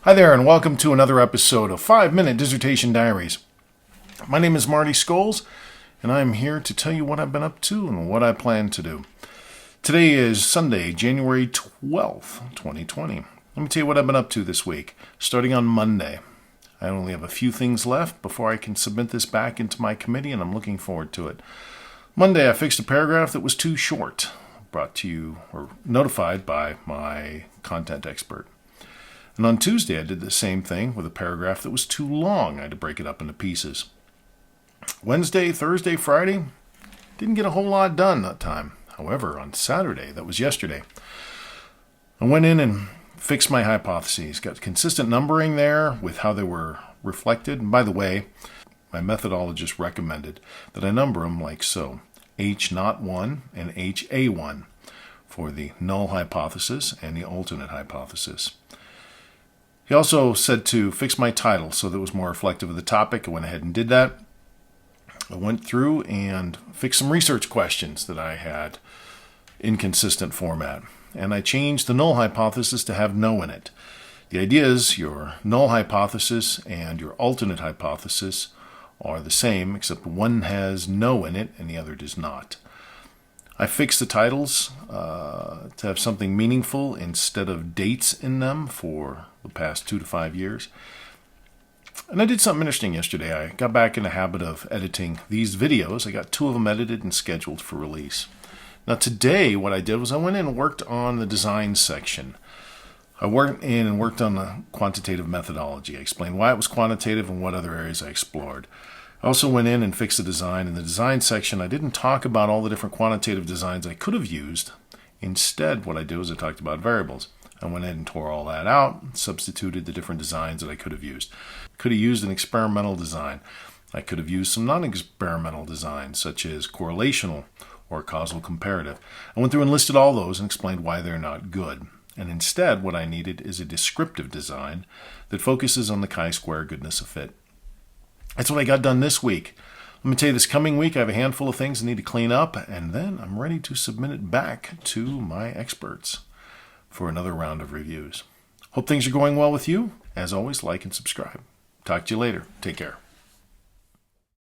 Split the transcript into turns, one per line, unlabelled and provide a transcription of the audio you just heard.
Hi there, and welcome to another episode of 5-Minute Dissertation Diaries. My name is Marty Scholes, and I'm here to tell you what I've been up to and what I plan to do. Today is Sunday, January 12th, 2020. Let me tell you what I've been up to this week, starting on Monday. I only have a few things left before I can submit this back into my committee, and I'm looking forward to it. Monday, I fixed a paragraph that was too short, brought to you or notified by my content expert. And on Tuesday, I did the same thing with a paragraph that was too long. I had to break it up into pieces. Wednesday, Thursday, Friday, didn't get a whole lot done that time. However, on Saturday, that was yesterday, I went in and fixed my hypotheses. Got consistent numbering there with how they were reflected. And by the way, my methodologist recommended that I number them like so: H01 and HA1 for the null hypothesis and the alternate hypothesis. He also said to fix my title so that it was more reflective of the topic. I went ahead and did that. I went through and fixed some research questions that I had in consistent format. And I changed the null hypothesis to have no in it. The idea is your null hypothesis and your alternate hypothesis are the same, except one has no in it and the other does not. I fixed the titles to have something meaningful instead of dates in them for the past 2 to 5 years. And I did something interesting yesterday. I got back in the habit of editing these videos. I got 2 of them edited and scheduled for release. Now today what I did was I went in and worked on the design section. I went in and worked on the quantitative methodology. I explained why it was quantitative and what other areas I explored. I also went in and fixed the design. In the design section, I didn't talk about all the different quantitative designs I could have used. Instead, what I did was I talked about variables. I went in and tore all that out, substituted the different designs that I could have used. Could have used an experimental design. I could have used some non-experimental designs, such as correlational or causal comparative. I went through and listed all those and explained why they're not good. And instead, what I needed is a descriptive design that focuses on the chi-square goodness of fit. That's what I got done this week. Let me tell you, this coming week, I have a handful of things I need to clean up, and then I'm ready to submit it back to my experts for another round of reviews. Hope things are going well with you. As always, like and subscribe. Talk to you later. Take care.